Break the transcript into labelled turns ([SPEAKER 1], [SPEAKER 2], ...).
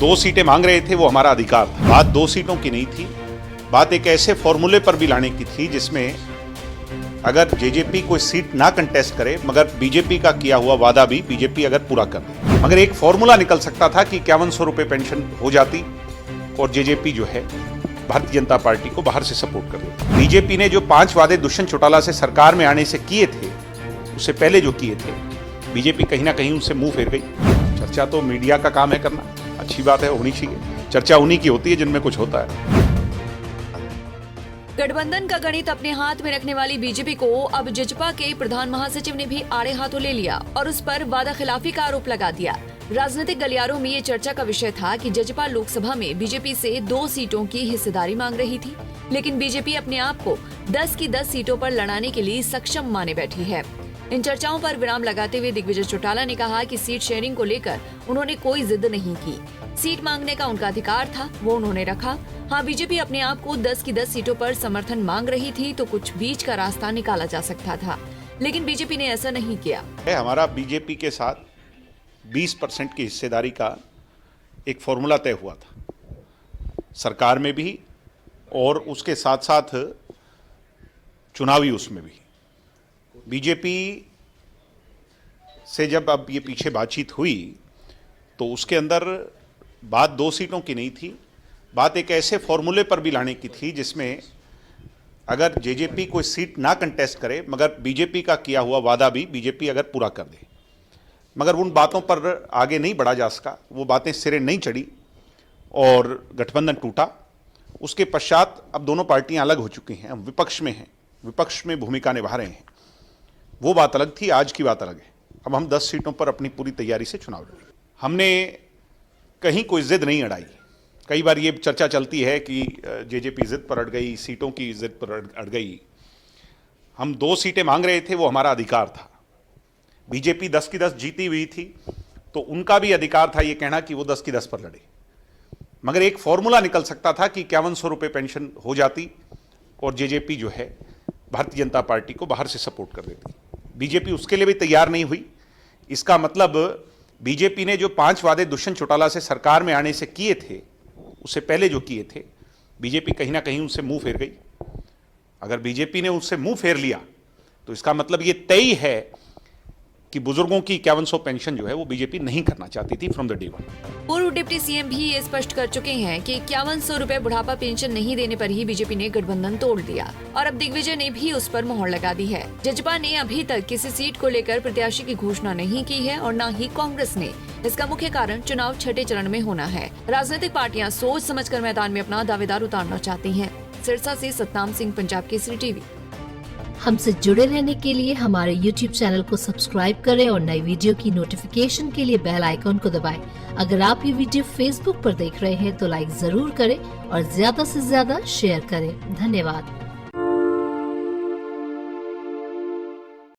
[SPEAKER 1] दो सीटें मांग रहे थे, वो हमारा अधिकार था। बात दो सीटों की नहीं थी, बात एक ऐसे फॉर्मूले पर भी लाने की थी जिसमें अगर जेजेपी कोई सीट ना कंटेस्ट करे मगर बीजेपी का किया हुआ वादा भी बीजेपी अगर पूरा कर दे, मगर एक फॉर्मूला निकल सकता था कि 5100 रुपये पेंशन हो जाती और जेजेपी जो है भारतीय जनता पार्टी को बाहर से सपोर्ट कर देती। बीजेपी ने जो 5 वादे दुष्यंत चौटाला से सरकार में आने से किए थे, उससे पहले जो किए थे, बीजेपी कहीं ना कहीं उनसे मुंह फेर गई। चर्चा तो मीडिया का काम है करना, अच्छी बात है, होनी चाहिए। चर्चा उन्हीं की होती है जिनमें कुछ होता है।
[SPEAKER 2] गठबंधन का गणित अपने हाथ में रखने वाली बीजेपी को अब जजपा के प्रधान महासचिव ने भी आड़े हाथों ले लिया और उस पर वादा खिलाफी का आरोप लगा दिया। राजनीतिक गलियारों में ये चर्चा का विषय था कि जजपा लोकसभा में बीजेपी से 2 सीटों की हिस्सेदारी मांग रही थी, लेकिन बीजेपी अपने आप को 10 की 10 सीटों पर लड़ाने के लिए सक्षम माने बैठी है। इन चर्चाओं पर विराम लगाते हुए दिग्विजय चौटाला ने कहा कि सीट शेयरिंग को लेकर उन्होंने कोई जिद नहीं की। सीट मांगने का उनका अधिकार था, वो उन्होंने रखा। हाँ, बीजेपी अपने आप को 10 की 10 सीटों पर समर्थन मांग रही थी तो कुछ बीच का रास्ता निकाला जा सकता था, लेकिन बीजेपी ने ऐसा नहीं किया।
[SPEAKER 1] हमारा बीजेपी के साथ 20% की हिस्सेदारी का एक फॉर्मूला तय हुआ था, सरकार में भी और उसके साथ साथ चुनावी उसमें भी। बीजेपी से जब अब ये पीछे बातचीत हुई तो उसके अंदर बात 2 सीटों की नहीं थी, बात एक ऐसे फॉर्मूले पर भी लाने की थी जिसमें अगर जेजेपी कोई सीट ना कंटेस्ट करे मगर बीजेपी का किया हुआ वादा भी बीजेपी अगर पूरा कर दे, मगर उन बातों पर आगे नहीं बढ़ा जा सका, वो बातें सिरे नहीं चढ़ी और गठबंधन टूटा। उसके पश्चात अब दोनों पार्टियां अलग हो चुकी हैं, हम विपक्ष में हैं, विपक्ष में भूमिका निभा रहे हैं। वो बात अलग थी, आज की बात अलग है। अब हम 10 सीटों पर अपनी पूरी तैयारी से चुनाव लड़ेंगे। हमने कहीं कोई जिद नहीं अड़ाई। कई बार ये चर्चा चलती है कि जेजेपी जिद पर अड़ गई, सीटों की जिद पर अड़ गई। हम 2 सीटें मांग रहे थे, वो हमारा अधिकार था। बीजेपी 10 की 10 जीती हुई थी तो उनका भी अधिकार था ये कहना कि वो 10 की 10 पर लड़े, मगर एक फॉर्मूला निकल सकता था कि 5100 रुपये पेंशन हो जाती और जेजेपी जो है भारतीय जनता पार्टी को बाहर से सपोर्ट कर देती। बीजेपी उसके लिए भी तैयार नहीं हुई। इसका मतलब बीजेपी ने जो 5 वादे दुष्यंत चौटाला से सरकार में आने से किए थे, उससे पहले जो किए थे, बीजेपी कहीं ना कहीं उनसे मुंह फेर गई। अगर बीजेपी ने उससे मुंह फेर लिया तो इसका मतलब ये तय है कि बुजुर्गों की 5100 पेंशन जो है वो बीजेपी नहीं करना चाहती थी फ्रॉम द डे वन।
[SPEAKER 2] पूर्व डिप्टी सीएम भी ये स्पष्ट कर चुके हैं कि 5100 रुपए बुढ़ापा पेंशन नहीं देने पर ही बीजेपी ने गठबंधन तोड़ दिया और अब दिग्विजय ने भी उस पर मोहर लगा दी है। जजपा ने अभी तक किसी सीट को लेकर प्रत्याशी की घोषणा नहीं की है और न ही कांग्रेस ने। इसका मुख्य कारण चुनाव छठे चरण में होना है। राजनीतिक पार्टियां सोच समझकर मैदान में अपना दावेदार उतारना चाहती हैं। सिरसा से सतनाम सिंह, पंजाब केसरी टीवी।
[SPEAKER 3] हमसे जुड़े रहने के लिए हमारे YouTube चैनल को सब्सक्राइब करें और नई वीडियो की नोटिफिकेशन के लिए बेल आइकॉन को दबाएं। अगर आप ये वीडियो Facebook पर देख रहे हैं तो लाइक जरूर करें और ज्यादा से ज्यादा शेयर करें। धन्यवाद।